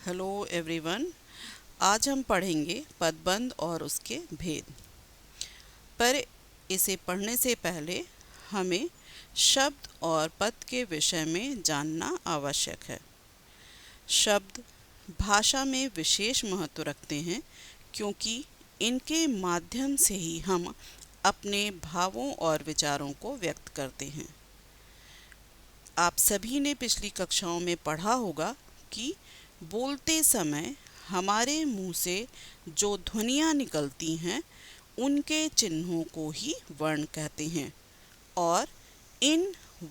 Hello everyone. आज हम पढ़ेंगे पदबंध और उसके भेद। पर इसे पढ़ने से पहले हमें शब्द और पद के विषय में जानना आवश्यक है। शब्द भाषा में विशेष महत्व रखते हैं क्योंकि इनके माध्यम से ही हम अपने भावों और विचारों को व्यक्त करते हैं। आप सभी ने पिछली कक्षाओं में पढ़ा होगा कि बोलते समय हमारे मुंह से जो ध्वनियाँ निकलती हैं उनके चिन्हों को ही वर्ण कहते हैं और इन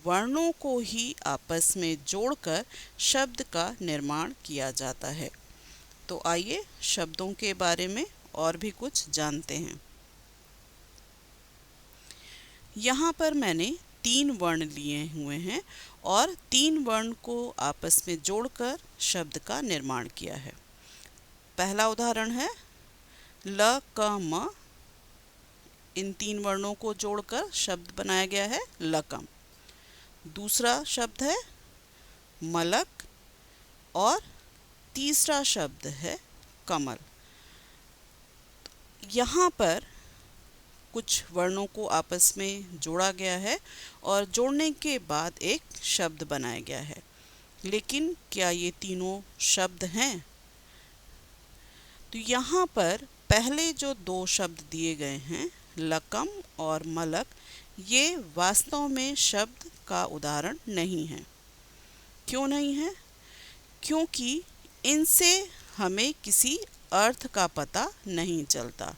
वर्णों को ही आपस में जोड़कर शब्द का निर्माण किया जाता है। तो आइए शब्दों के बारे में और भी कुछ जानते हैं। यहाँ पर मैंने 3 वर्ण लिए हुए हैं और 3 वर्ण को आपस में जोड़कर शब्द का निर्माण किया है। पहला उदाहरण है ल क म। इन 3 वर्णों को जोड़कर शब्द बनाया गया है लकम। दूसरा शब्द है मलक और तीसरा शब्द है कमल। यहाँ पर कुछ वर्णों को आपस में जोड़ा गया है और जोड़ने के बाद एक शब्द बनाया गया है। लेकिन क्या ये तीनों शब्द हैं? तो यहाँ पर पहले जो 2 शब्द दिए गए हैं लकम और मलक, ये वास्तव में शब्द का उदाहरण नहीं है। क्यों नहीं है? क्योंकि इनसे हमें किसी अर्थ का पता नहीं चलता।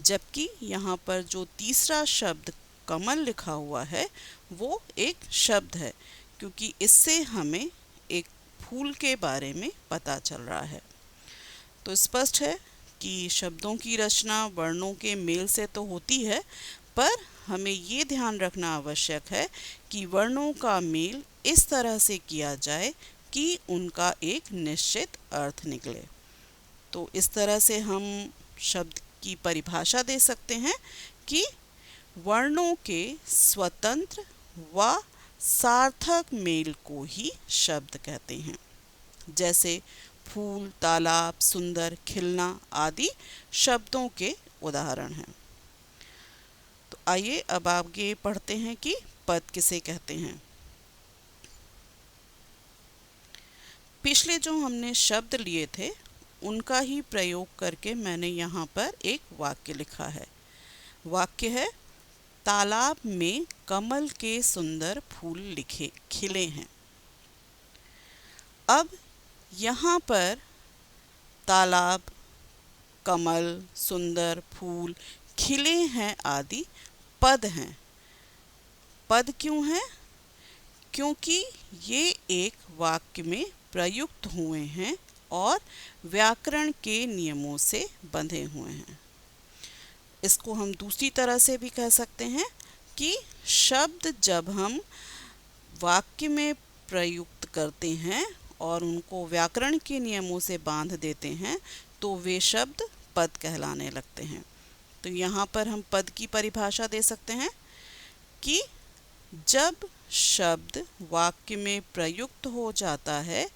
जबकि यहाँ पर जो तीसरा शब्द कमल लिखा हुआ है वो एक शब्द है, क्योंकि इससे हमें एक फूल के बारे में पता चल रहा है। तो स्पष्ट है कि शब्दों की रचना वर्णों के मेल से तो होती है, पर हमें ये ध्यान रखना आवश्यक है कि वर्णों का मेल इस तरह से किया जाए कि उनका एक निश्चित अर्थ निकले। तो इस तरह से हम शब्द की परिभाषा दे सकते हैं कि वर्णों के स्वतंत्र व सार्थक मेल को ही शब्द कहते हैं। जैसे फूल, तालाब, सुंदर, खिलना आदि शब्दों के उदाहरण हैं। तो आइए अब आगे पढ़ते हैं कि पद किसे कहते हैं। पिछले जो हमने शब्द लिए थे उनका ही प्रयोग करके मैंने यहाँ पर एक वाक्य लिखा है। वाक्य है तालाब में कमल के सुंदर फूल खिले हैं। अब यहाँ पर तालाब, कमल, सुंदर, फूल, खिले हैं आदि पद हैं। पद क्यों हैं? क्योंकि ये एक वाक्य में प्रयुक्त हुए हैं और व्याकरण के नियमों से बंधे हुए हैं। इसको हम दूसरी तरह से भी कह सकते हैं कि शब्द जब हम वाक्य में प्रयुक्त करते हैं और उनको व्याकरण के नियमों से बांध देते हैं तो वे शब्द पद कहलाने लगते हैं। तो यहाँ पर हम पद की परिभाषा दे सकते हैं कि जब शब्द वाक्य में प्रयुक्त हो जाता है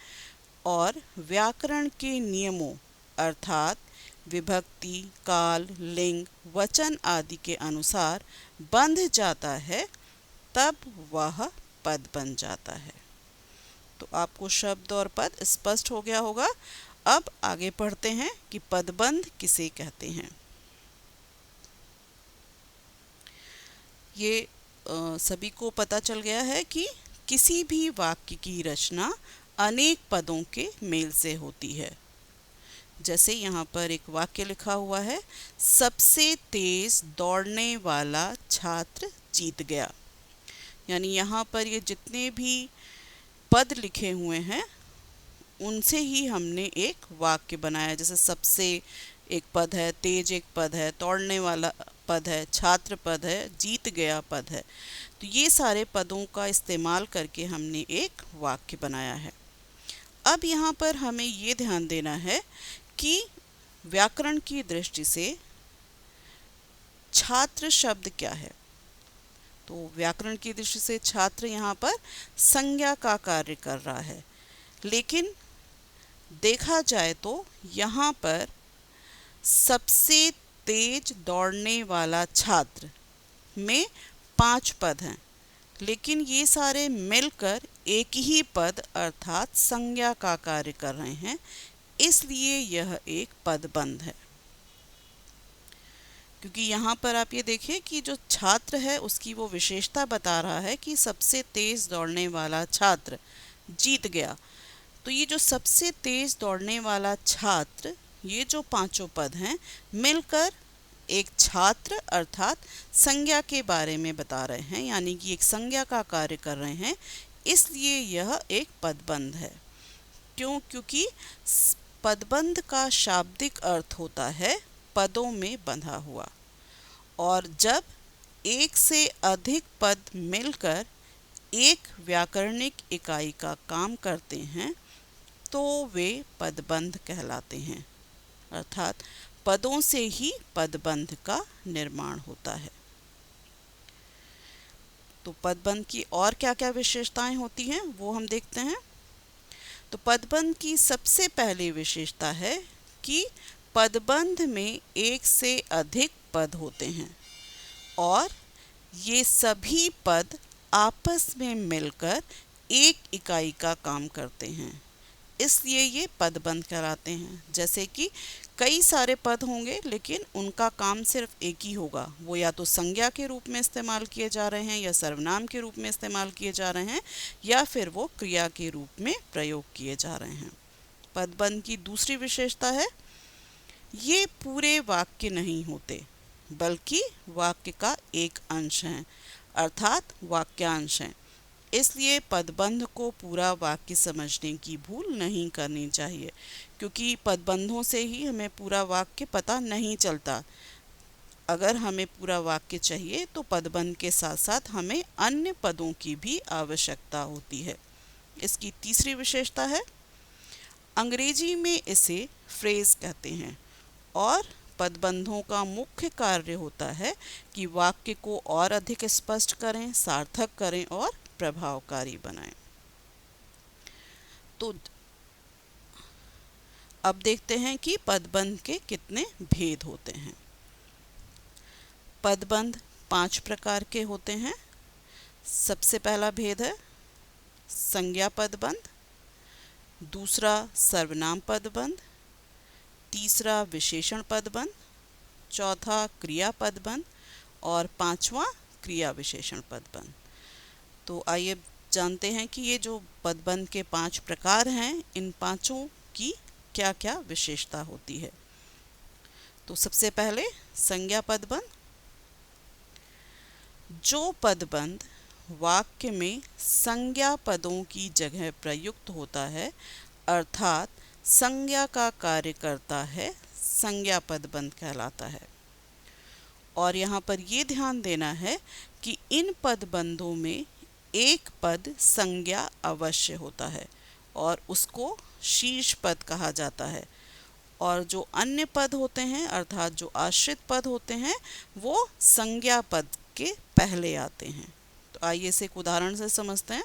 और व्याकरण के नियमों अर्थात विभक्ति, काल, लिंग, वचन आदि के अनुसार बंध जाता है, तब वह पद बन जाता है। तो आपको शब्द और पद स्पष्ट हो गया होगा। अब आगे पढ़ते हैं कि पदबंध किसे कहते हैं। ये सभी को पता चल गया है कि किसी भी वाक्य की रचना अनेक पदों के मेल से होती है। जैसे यहाँ पर एक वाक्य लिखा हुआ है सबसे तेज दौड़ने वाला छात्र जीत गया। यानी यहाँ पर ये जितने भी पद लिखे हुए हैं उनसे ही हमने एक वाक्य बनाया। जैसे सबसे एक पद है, तेज एक पद है, दौड़ने वाला पद है, छात्र पद है, जीत गया पद है। तो ये सारे पदों का इस्तेमाल करके हमने एक वाक्य बनाया है। अब यहाँ पर हमें ये ध्यान देना है कि व्याकरण की दृष्टि से छात्र शब्द क्या है। तो व्याकरण की दृष्टि से छात्र यहाँ पर संज्ञा का कार्य कर रहा है, लेकिन देखा जाए तो यहाँ पर सबसे तेज दौड़ने वाला छात्र में 5 पद हैं, लेकिन ये सारे मिलकर एक ही पद अर्थात संज्ञा का कार्य कर रहे हैं, इसलिए यह एक पदबंध है। क्योंकि यहाँ पर आप ये देखिए कि जो छात्र है उसकी वो विशेषता बता रहा है कि सबसे तेज दौड़ने वाला छात्र जीत गया। तो ये जो सबसे तेज दौड़ने वाला छात्र, ये जो पांचों पद हैं मिलकर एक छात्र अर्थात संज्ञा के बारे में बता रहे हैं, यानी कि एक संज्ञा का कार्य कर रहे हैं, इसलिए यह एक पदबंध है। क्यों? क्योंकि पदबंध का शाब्दिक अर्थ होता है पदों में बंधा हुआ, और जब एक से अधिक पद मिलकर एक व्याकरणिक इकाई का काम करते हैं तो वे पदबंध कहलाते हैं, अर्थात पदों से ही पदबंध का निर्माण होता है। तो पदबंध की और क्या क्या विशेषताएं होती हैं वो हम देखते हैं। तो पदबंध की सबसे पहली विशेषता है कि पदबंध में एक से अधिक पद होते हैं और ये सभी पद आपस में मिलकर एक इकाई का काम करते हैं, इसलिए ये पदबंध कहलाते हैं। जैसे कि कई सारे पद होंगे लेकिन उनका काम सिर्फ एक ही होगा, वो या तो संज्ञा के रूप में इस्तेमाल किए जा रहे हैं या सर्वनाम के रूप में इस्तेमाल किए जा रहे हैं या फिर वो क्रिया के रूप में प्रयोग किए जा रहे हैं। पदबंध की दूसरी विशेषता है ये पूरे वाक्य नहीं होते बल्कि वाक्य का एक अंश हैं, अर्थात वाक्यांश हैं। इसलिए पदबंध को पूरा वाक्य समझने की भूल नहीं करनी चाहिए, क्योंकि पदबंधों से ही हमें पूरा वाक्य पता नहीं चलता। अगर हमें पूरा वाक्य चाहिए तो पदबंध के साथ साथ हमें अन्य पदों की भी आवश्यकता होती है। इसकी तीसरी विशेषता है अंग्रेजी में इसे फ्रेज कहते हैं और पदबंधों का मुख्य कार्य होता है कि वाक्य को और अधिक स्पष्ट करें, सार्थक करें और प्रभावकारी बनाएं। तो अब देखते हैं कि पदबंध के कितने भेद होते हैं। पदबंध 5 प्रकार के होते हैं। सबसे पहला भेद है संज्ञा पदबंध, दूसरा सर्वनाम पदबंध, तीसरा विशेषण पदबंध, चौथा क्रिया पदबंध और पांचवा क्रिया विशेषण पदबंध। तो आइए जानते हैं कि ये जो पदबंध के 5 प्रकार हैं, इन पांचों की क्या क्या विशेषता होती है। तो सबसे पहले संज्ञा पदबंध। जो पदबंध वाक्य में संज्ञा पदों की जगह प्रयुक्त होता है अर्थात संज्ञा का कार्य करता है, संज्ञा पदबंध कहलाता है। और यहाँ पर ये ध्यान देना है कि इन पदबंधों में एक पद संज्ञा अवश्य होता है और उसको शीर्ष पद कहा जाता है, और जो अन्य पद होते हैं अर्थात जो आश्रित पद होते हैं वो संज्ञा पद के पहले आते हैं। तो आइए इसे एक उदाहरण से समझते हैं।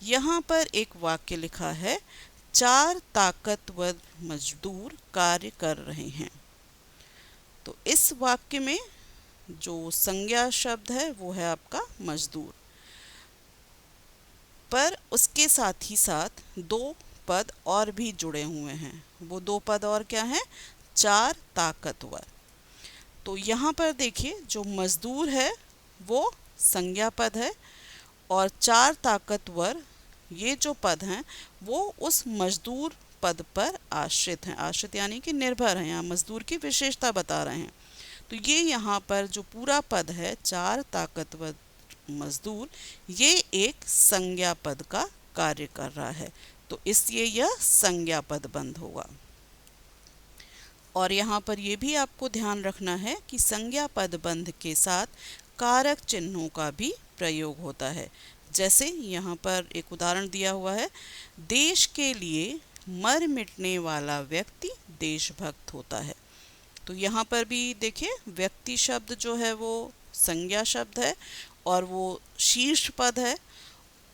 यहाँ पर एक वाक्य लिखा है 4 ताकतवर मजदूर कार्य कर रहे हैं। तो इस वाक्य में जो संज्ञा शब्द है वो है आपका मजदूर, पर उसके साथ ही साथ 2 पद और भी जुड़े हुए हैं। वो 2 पद और क्या हैं? 4 ताकतवर। तो यहाँ पर देखिए जो मजदूर है वो संज्ञा पद है और 4 ताकतवर ये जो पद हैं वो उस मजदूर पद पर आश्रित हैं। आश्रित यानी कि निर्भर हैं, यहाँ मजदूर की विशेषता बता रहे हैं। तो ये यहाँ पर जो पूरा पद है 4 ताकतवर मजदूर, ये एक संज्ञा पद का कार्य कर रहा है, तो इसलिए यह संज्ञा पदबंध होगा। और यहाँ पर यह भी आपको ध्यान रखना है कि संज्ञा पदबंध के साथ कारक चिन्हों का भी प्रयोग होता है। जैसे यहाँ पर एक उदाहरण दिया हुआ है, देश के लिए मर मिटने वाला व्यक्ति देशभक्त होता है। तो यहाँ पर भी देखिए व्यक्ति शब्द जो है वो संज्ञा शब्द है और वो शीर्ष पद है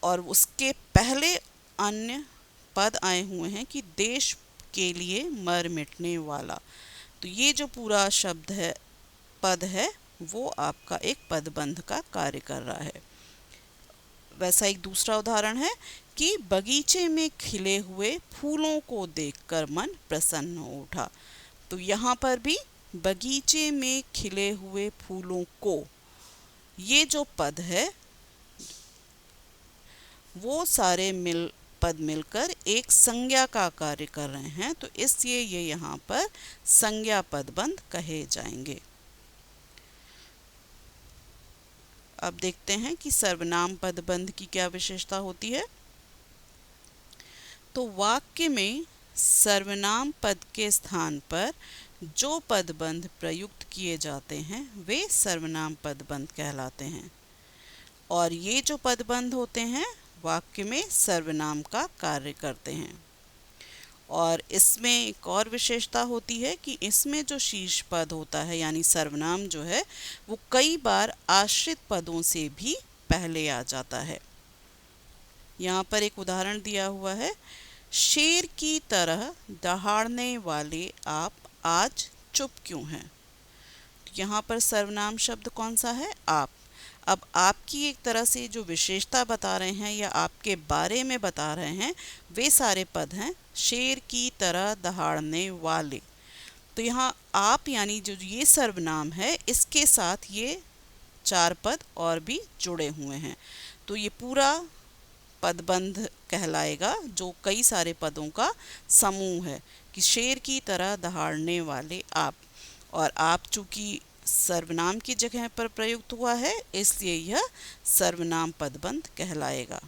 और उसके पहले अन्य पद आए हुए हैं कि देश के लिए मर मिटने वाला, तो ये जो पूरा शब्द है, पद है, वो आपका एक पदबंध का कार्य कर रहा है। वैसा एक दूसरा उदाहरण है कि बगीचे में खिले हुए फूलों को देखकर मन प्रसन्न हो उठा। तो यहाँ पर भी बगीचे में खिले हुए फूलों को, ये जो पद है वो सारे पद मिलकर एक संज्ञा का कार्य कर रहे हैं, तो इसलिए ये यहाँ पर संज्ञा पदबंध कहे जाएंगे। अब देखते हैं कि सर्वनाम पदबंध की क्या विशेषता होती है। तो वाक्य में सर्वनाम पद के स्थान पर जो पदबंध प्रयुक्त किए जाते हैं वे सर्वनाम पदबंध कहलाते हैं, और ये जो पदबंध होते हैं वाक्य में सर्वनाम का कार्य करते हैं। और इसमें एक और विशेषता होती है कि इसमें जो शीर्ष पद होता है यानी सर्वनाम जो है वो कई बार आश्रित पदों से भी पहले आ जाता है। यहाँ पर एक उदाहरण दिया हुआ है, शेर की तरह दहाड़ने वाले आप आज चुप क्यों हैं। तो यहाँ पर सर्वनाम शब्द कौन सा है, आप। अब आपकी एक तरह से जो विशेषता बता रहे हैं या आपके बारे में बता रहे हैं वे सारे पद हैं शेर की तरह दहाड़ने वाले। तो यहाँ आप यानी जो ये सर्वनाम है इसके साथ ये 4 पद और भी जुड़े हुए हैं, तो ये पूरा पदबंध कहलाएगा जो कई सारे पदों का समूह है कि शेर की तरह दहाड़ने वाले आप। और आप चूंकि सर्वनाम की जगह पर प्रयुक्त हुआ है इसलिए यह सर्वनाम पदबंध कहलाएगा।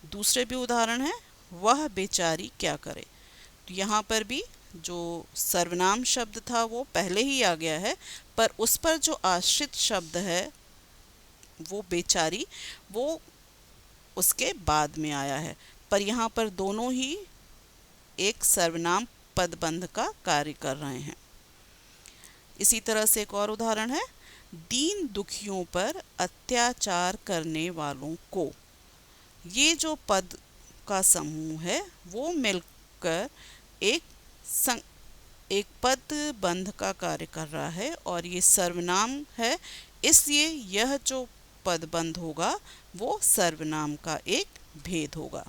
दूसरे भी उदाहरण है, वह बेचारी क्या करे। तो यहाँ पर भी जो सर्वनाम शब्द था वो पहले ही आ गया है, पर उस पर जो आश्रित शब्द है वो बेचारी वो उसके बाद में आया है, पर यहाँ पर दोनों ही एक सर्वनाम पदबंध का कार्य कर रहे हैं। इसी तरह से एक और उदाहरण है, दीन दुखियों पर अत्याचार करने वालों को। ये जो पद का समूह है वो मिलकर एक पदबंध का कार्य कर रहा है, और ये सर्वनाम है इसलिए यह जो पदबंध होगा वो सर्वनाम का एक भेद होगा।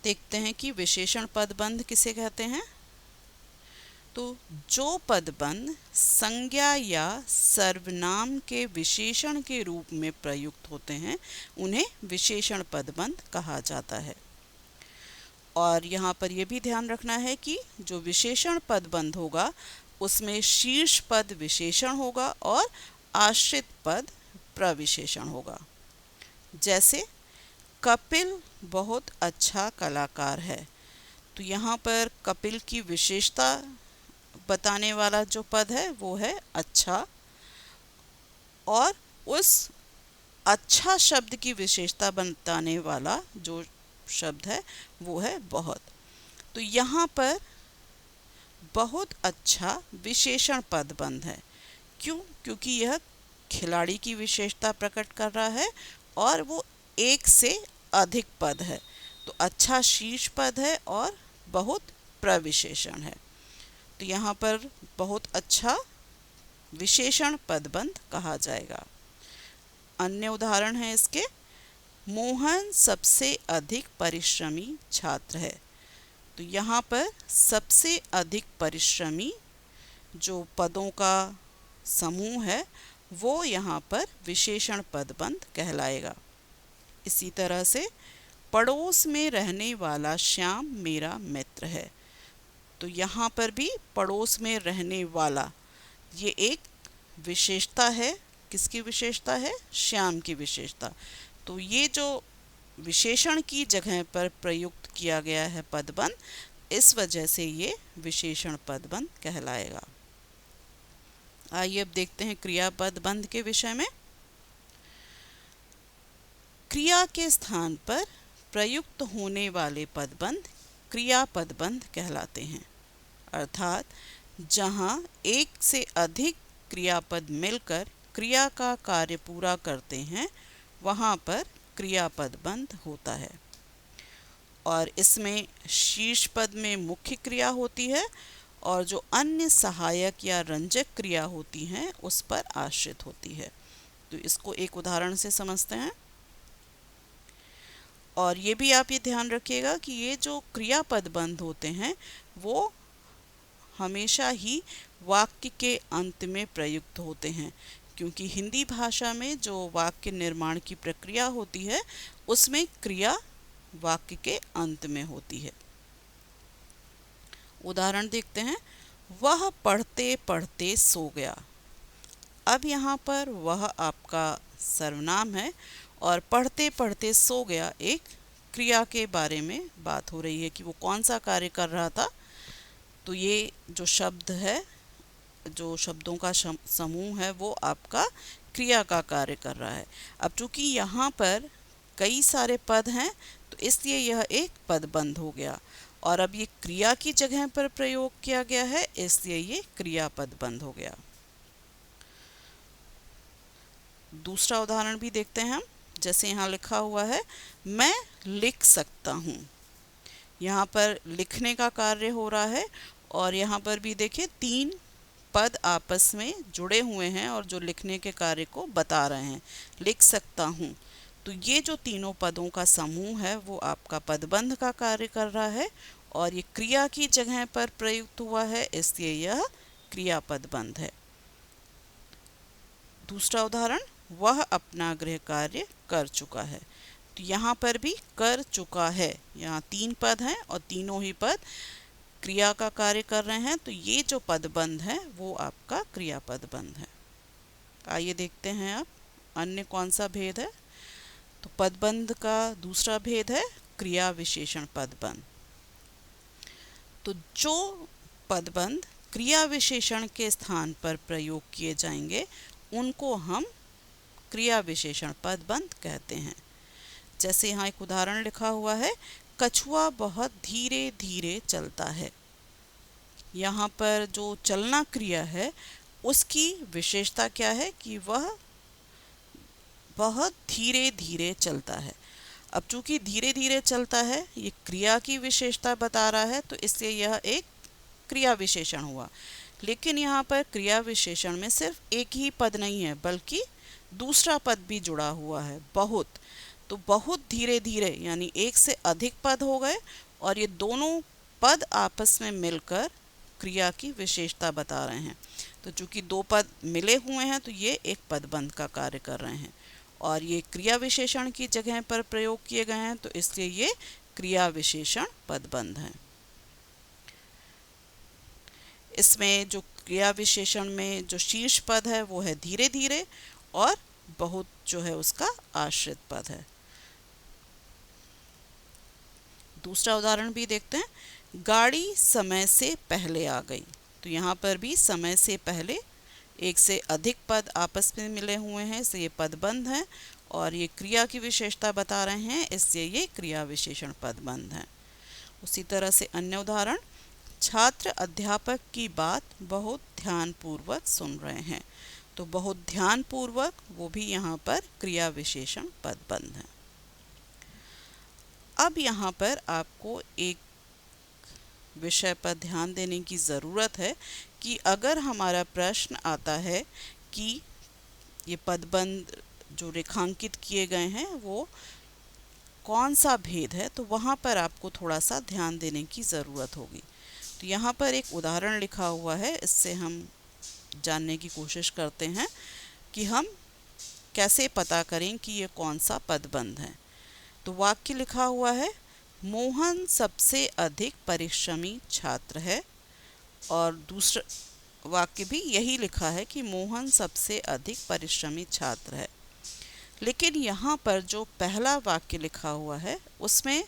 देखते हैं कि विशेषण पदबंध किसे कहते हैं। तो जो पदबंध संज्ञा या सर्वनाम के विशेषण के रूप में प्रयुक्त होते हैं उन्हें विशेषण पदबंध कहा जाता है। और यहाँ पर यह भी ध्यान रखना है कि जो विशेषण पदबंध होगा उसमें शीर्ष पद विशेषण होगा और आश्रित पद प्रविशेषण होगा। जैसे कपिल बहुत अच्छा कलाकार है, तो यहाँ पर कपिल की विशेषता बताने वाला जो पद है वो है अच्छा, और उस अच्छा शब्द की विशेषता बताने वाला जो शब्द है वो है बहुत। तो यहाँ पर बहुत अच्छा विशेषण पदबंध है। क्यों? क्योंकि यह खिलाड़ी की विशेषता प्रकट कर रहा है और वो एक से अधिक पद है, तो अच्छा शीर्ष पद है और बहुत प्रविशेषण है, तो यहाँ पर बहुत अच्छा विशेषण पदबंध कहा जाएगा। अन्य उदाहरण है इसके, मोहन सबसे अधिक परिश्रमी छात्र है। तो यहाँ पर सबसे अधिक परिश्रमी जो पदों का समूह है वो यहाँ पर विशेषण पदबंध कहलाएगा। इसी तरह से पड़ोस में रहने वाला श्याम मेरा मित्र है। तो यहाँ पर भी पड़ोस में रहने वाला ये एक विशेषता है। किसकी विशेषता है? श्याम की विशेषता। तो ये जो विशेषण की जगह पर प्रयुक्त किया गया है पदबंध, इस वजह से ये विशेषण पदबंध कहलाएगा। आइए अब देखते हैं क्रिया पदबंध के विषय में। क्रिया के स्थान पर प्रयुक्त होने वाले पदबंध क्रिया पदबंध कहलाते हैं, अर्थात जहाँ एक से अधिक क्रियापद मिलकर क्रिया का कार्य पूरा करते हैं वहाँ पर क्रिया पदबंध होता है। और इसमें शीर्ष पद में मुख्य क्रिया होती है और जो अन्य सहायक या रंजक क्रिया होती हैं उस पर आश्रित होती है। तो इसको एक उदाहरण से समझते हैं। और ये भी आप ये ध्यान रखिएगा कि ये जो क्रियापद बंध होते हैं वो हमेशा ही वाक्य के अंत में प्रयुक्त होते हैं, क्योंकि हिंदी भाषा में जो वाक्य निर्माण की प्रक्रिया होती है उसमें क्रिया वाक्य के अंत में होती है। उदाहरण देखते हैं। वह पढ़ते पढ़ते सो गया। अब यहाँ पर वह आपका सर्वनाम है और पढ़ते पढ़ते सो गया एक क्रिया के बारे में बात हो रही है कि वो कौन सा कार्य कर रहा था। तो ये जो शब्द है, जो शब्दों का समूह है वो आपका क्रिया का कार्य कर रहा है। अब चूंकि यहाँ पर कई सारे पद हैं तो इसलिए यह एक पदबंध हो गया और अब ये क्रिया की जगह पर प्रयोग किया गया है, इसलिए ये क्रियापद बंध हो गया। दूसरा उदाहरण भी देखते हैं हम। जैसे यहाँ लिखा हुआ है मैं लिख सकता हूँ। यहाँ पर लिखने का कार्य हो रहा है और यहाँ पर भी देखिए 3 पद आपस में जुड़े हुए हैं और जो लिखने के कार्य को बता रहे हैं। लिख सकता हूँ, तो ये जो तीनों पदों का समूह है वो आपका पदबंध का कार्य कर रहा है और ये क्रिया की जगह पर प्रयुक्त हुआ है, इसलिए यह क्रियापद बंध है। दूसरा उदाहरण, वह अपना गृह कार्य कर चुका है। तो यहाँ पर भी कर चुका है, यहाँ 3 पद हैं और तीनों ही पद क्रिया का कार्य कर रहे हैं, तो ये जो पदबंध है वो आपका क्रियापद बंध है। आइए देखते हैं अब अन्य कौन सा भेद है। तो पदबंध का दूसरा भेद है क्रिया विशेषण पदबंध। तो जो पदबंध क्रिया विशेषण के स्थान पर प्रयोग किए जाएंगे उनको हम क्रिया विशेषण पदबंध कहते हैं। जैसे यहाँ एक उदाहरण लिखा हुआ है, कछुआ बहुत धीरे धीरे चलता है। यहाँ पर जो चलना क्रिया है उसकी विशेषता क्या है कि वह बहुत धीरे धीरे चलता है। अब चूंकि धीरे धीरे चलता है ये क्रिया की विशेषता बता रहा है, तो इसलिए यह एक क्रिया विशेषण हुआ। लेकिन यहाँ पर क्रिया विशेषण में सिर्फ एक ही पद नहीं है बल्कि दूसरा पद भी जुड़ा हुआ है, बहुत। तो बहुत धीरे धीरे यानी एक से अधिक पद हो गए और ये दोनों पद आपस में मिलकर क्रिया की विशेषता बता रहे हैं। तो चूंकि 2 पद मिले हुए हैं तो ये एक पदबंध का कार्य कर रहे हैं और ये क्रिया विशेषण की जगह पर प्रयोग किए गए हैं, तो इसलिए ये क्रिया विशेषण पदबंध है। इसमें जो क्रिया विशेषण में जो शीर्ष पद है वो है धीरे धीरे और बहुत जो है उसका आश्रित पद है। दूसरा उदाहरण भी देखते हैं। गाड़ी समय से पहले आ गई। तो यहाँ पर भी समय से पहले एक से अधिक पद आपस में मिले हुए हैं, इसलिए ये पदबंध है और ये क्रिया की विशेषता बता रहे हैं, इसलिए ये क्रिया विशेषण पदबंध है। उसी तरह से अन्य उदाहरण, छात्र अध्यापक की बात बहुत ध्यानपूर्वक सुन रहे हैं। तो बहुत ध्यानपूर्वक वो भी यहाँ पर क्रिया विशेषण पदबंध है। अब यहाँ पर आपको एक विषय पर ध्यान देने की ज़रूरत है कि अगर हमारा प्रश्न आता है कि ये पदबंध जो रेखांकित किए गए हैं वो कौन सा भेद है, तो वहाँ पर आपको थोड़ा सा ध्यान देने की ज़रूरत होगी। तो यहाँ पर एक उदाहरण लिखा हुआ है, इससे हम जानने की कोशिश करते हैं कि हम कैसे पता करें कि ये कौन सा पदबंध है। तो वाक्य लिखा हुआ है, मोहन सबसे अधिक परिश्रमी छात्र है, और दूसरा वाक्य भी यही लिखा है कि मोहन सबसे अधिक परिश्रमी छात्र है। लेकिन यहाँ पर जो पहला वाक्य लिखा हुआ है उसमें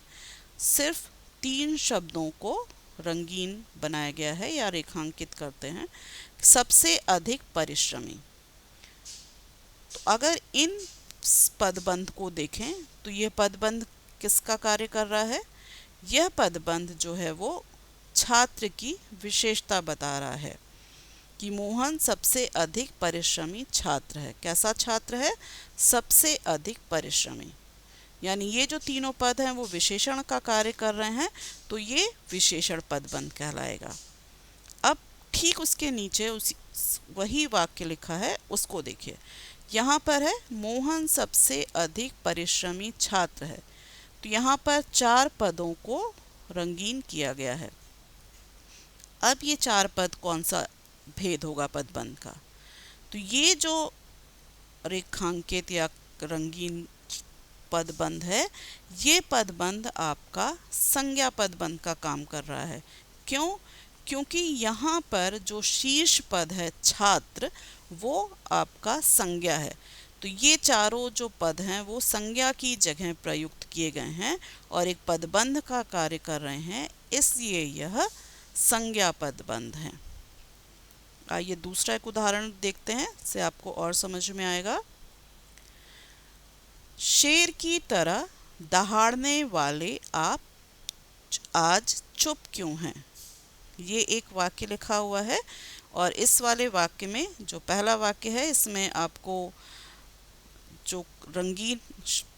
सिर्फ 3 शब्दों को रंगीन बनाया गया है या रेखांकित करते हैं, सबसे अधिक परिश्रमी। तो अगर इन पदबंध को देखें तो यह पदबंध किसका कार्य कर रहा है? यह पदबंध जो है वो छात्र की विशेषता बता रहा है कि मोहन सबसे अधिक परिश्रमी छात्र है। कैसा छात्र है? सबसे अधिक परिश्रमी। यानी ये जो तीनों पद हैं वो विशेषण का कार्य कर रहे हैं, तो ये विशेषण पदबंध कहलाएगा। अब ठीक उसके नीचे उसी वही वाक्य लिखा है, उसको देखिए। यहाँ पर है मोहन सबसे अधिक परिश्रमी छात्र है। तो यहाँ पर 4 पदों को रंगीन किया गया है। अब ये 4 पद कौन सा भेद होगा पदबंध का? तो ये जो रेखांकित या रंगीन पदबंध है, ये पदबंध आपका संज्ञा पदबंध का काम कर रहा है। क्यों? क्योंकि यहाँ पर जो शीर्ष पद है छात्र, वो आपका संज्ञा है। तो ये चारों जो पद हैं वो संज्ञा की जगह प्रयुक्त किए गए हैं और एक पदबंध का कार्य कर रहे हैं, इसलिए यह संज्ञा पदबंध है। आइए दूसरा एक उदाहरण देखते हैं, इससे आपको और समझ में आएगा। शेर की तरह दहाड़ने वाले आप आज चुप क्यों हैं? ये एक वाक्य लिखा हुआ है और इस वाले वाक्य में जो पहला वाक्य है, इसमें आपको जो रंगीन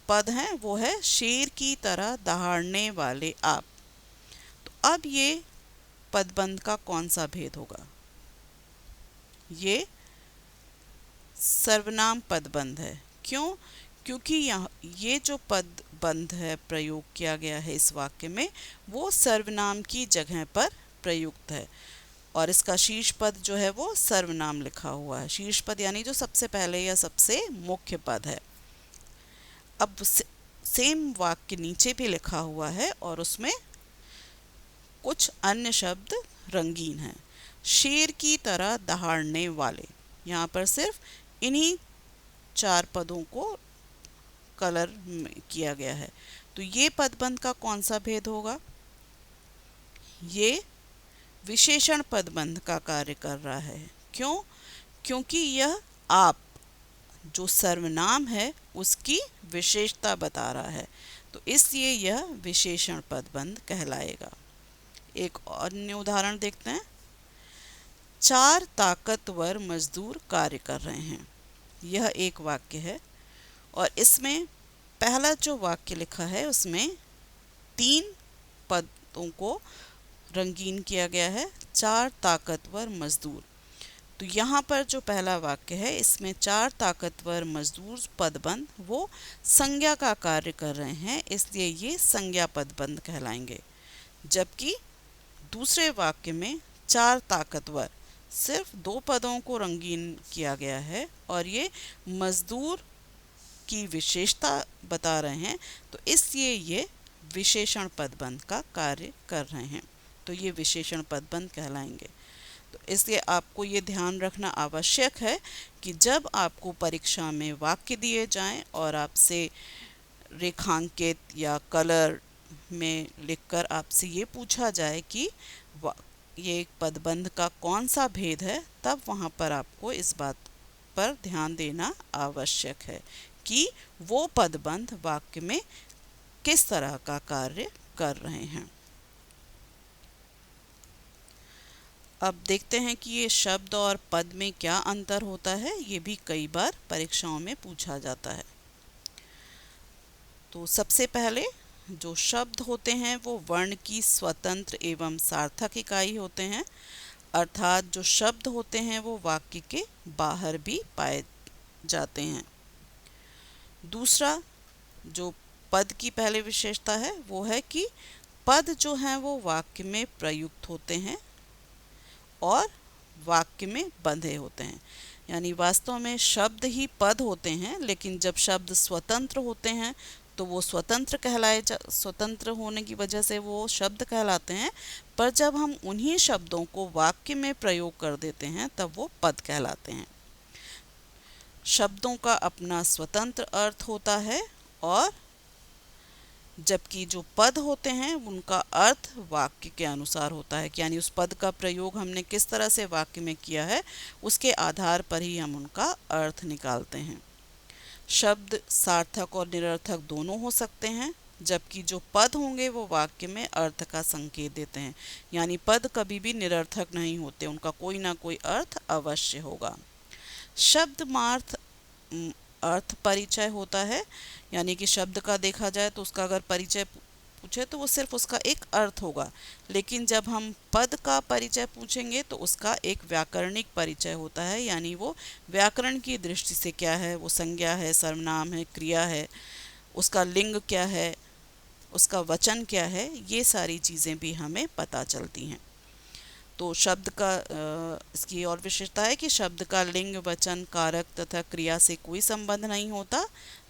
पद हैं वो है शेर की तरह दहाड़ने वाले आप। तो अब ये पदबंध का कौन सा भेद होगा? ये सर्वनाम पदबंध है। क्यों? क्योंकि यहाँ ये जो पदबंध है प्रयोग किया गया है इस वाक्य में, वो सर्वनाम की जगह पर प्रयुक्त है और इसका शीर्ष पद जो है वो सर्वनाम लिखा हुआ है। शीर्ष पद यानी जो सबसे पहले या सबसे मुख्य पद है। अब सेम वाक्य नीचे भी लिखा हुआ है और उसमें कुछ अन्य शब्द रंगीन हैं। शेर की तरह दहाड़ने वाले, यहाँ पर सिर्फ इन्हीं 4 पदों को कलर किया गया है। तो ये पदबंध का कौन सा भेद होगा? ये विशेषण पदबंध का कार्य कर रहा है। क्यों? क्योंकि यह आप जो सर्वनाम है उसकी विशेषता बता रहा है, तो इसलिए यह विशेषण पदबंध कहलाएगा। एक अन्य उदाहरण देखते हैं। 4 ताकतवर मजदूर कार्य कर रहे हैं। यह एक वाक्य है और इसमें पहला जो वाक्य लिखा है उसमें 3 पदों को रंगीन किया गया है। 4 ताकतवर मजदूर। तो यहाँ पर जो पहला वाक्य है इसमें 4 ताकतवर मजदूर पदबंध वो संज्ञा का कार्य कर रहे हैं, इसलिए ये संज्ञा पदबंध कहलाएंगे। जबकि दूसरे वाक्य में 4 ताकतवर, सिर्फ 2 पदों को रंगीन किया गया है और ये मजदूर की विशेषता बता रहे हैं, तो इसलिए ये विशेषण पदबंध का कार्य कर रहे हैं, तो ये विशेषण पदबंध कहलाएंगे। तो इसलिए आपको ये ध्यान रखना आवश्यक है कि जब आपको परीक्षा में वाक्य दिए जाएं और आपसे रेखांकित या कलर में लिखकर आपसे ये पूछा जाए कि ये पदबंध का कौन सा भेद है, तब वहाँ पर आपको इस बात पर ध्यान देना आवश्यक है कि वो पदबंध वाक्य में किस तरह का कार्य कर रहे हैं। अब देखते हैं कि ये शब्द और पद में क्या अंतर होता है, ये भी कई बार परीक्षाओं में पूछा जाता है। तो सबसे पहले जो शब्द होते हैं वो वर्ण की स्वतंत्र एवं सार्थक इकाई होते हैं, अर्थात जो शब्द होते हैं वो वाक्य के बाहर भी पाए जाते हैं। दूसरा जो पद की पहले विशेषता है वो है कि पद जो हैं वो वाक्य में प्रयुक्त होते हैं और वाक्य में बंधे होते हैं। यानी वास्तव में शब्द ही पद होते हैं, लेकिन जब शब्द स्वतंत्र होते हैं तो वो स्वतंत्र होने की वजह से वो शब्द कहलाते हैं, पर जब हम उन्हीं शब्दों को वाक्य में प्रयोग कर देते हैं तब वो पद कहलाते हैं। शब्दों का अपना स्वतंत्र अर्थ होता है और जबकि जो पद होते हैं उनका अर्थ वाक्य के अनुसार होता है, यानी उस पद का प्रयोग हमने किस तरह से वाक्य में किया है उसके आधार पर ही हम उनका अर्थ निकालते हैं। शब्द सार्थक और निरर्थक दोनों हो सकते हैं, जबकि जो पद होंगे वो वाक्य में अर्थ का संकेत देते हैं, यानी पद कभी भी निरर्थक नहीं होते, उनका कोई ना कोई अर्थ अवश्य होगा। शब्दमार्थ अर्थ परिचय होता है, यानी कि शब्द का देखा जाए तो उसका अगर परिचय पूछे तो वो सिर्फ उसका एक अर्थ होगा। लेकिन जब हम पद का परिचय पूछेंगे तो उसका एक व्याकरणिक परिचय होता है, यानी वो व्याकरण की दृष्टि से क्या है, वो संज्ञा है, सर्वनाम है, क्रिया है, उसका लिंग क्या है, उसका वचन क्या है, ये सारी चीज़ें भी हमें पता चलती हैं। तो शब्द का इसकी और विशेषता है कि शब्द का लिंग, वचन, कारक तथा क्रिया से कोई संबंध नहीं होता,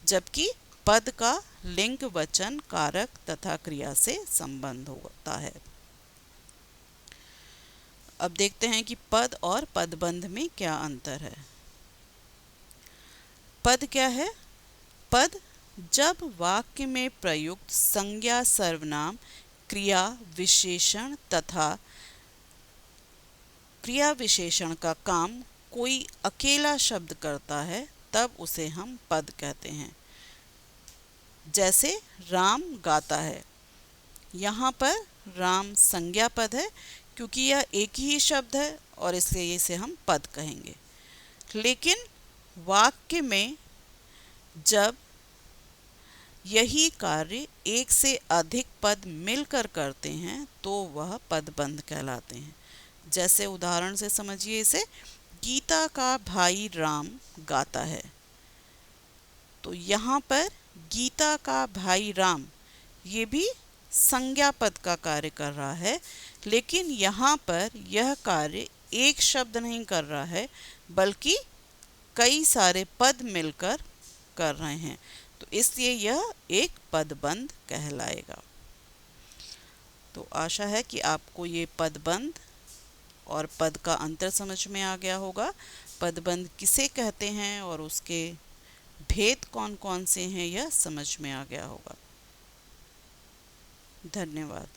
जबकि पद का लिंग, वचन, कारक तथा क्रिया से संबंध होता है। अब देखते हैं कि पद और पदबंध में क्या अंतर है। पद क्या है? पद जब वाक्य में प्रयुक्त संज्ञा, सर्वनाम, क्रिया विशेषण तथा क्रिया विशेषण का काम कोई अकेला शब्द करता है, तब उसे हम पद कहते हैं। जैसे राम गाता है, यहाँ पर राम संज्ञा पद है क्योंकि यह एक ही शब्द है और इसलिए इसे हम पद कहेंगे। लेकिन वाक्य में जब यही कार्य एक से अधिक पद मिलकर करते हैं तो वह पदबंध कहलाते हैं। जैसे उदाहरण से समझिए इसे, गीता का भाई राम गाता है, तो यहाँ पर गीता का भाई राम ये भी संज्ञा पद का कार्य कर रहा है, लेकिन यहाँ पर यह कार्य एक शब्द नहीं कर रहा है बल्कि कई सारे पद मिलकर कर रहे हैं, तो इसलिए यह एक पदबंध कहलाएगा। तो आशा है कि आपको ये पदबंध और पद का अंतर समझ में आ गया होगा। पदबंध किसे कहते हैं और उसके भेद कौन कौन से हैं यह समझ में आ गया होगा। धन्यवाद।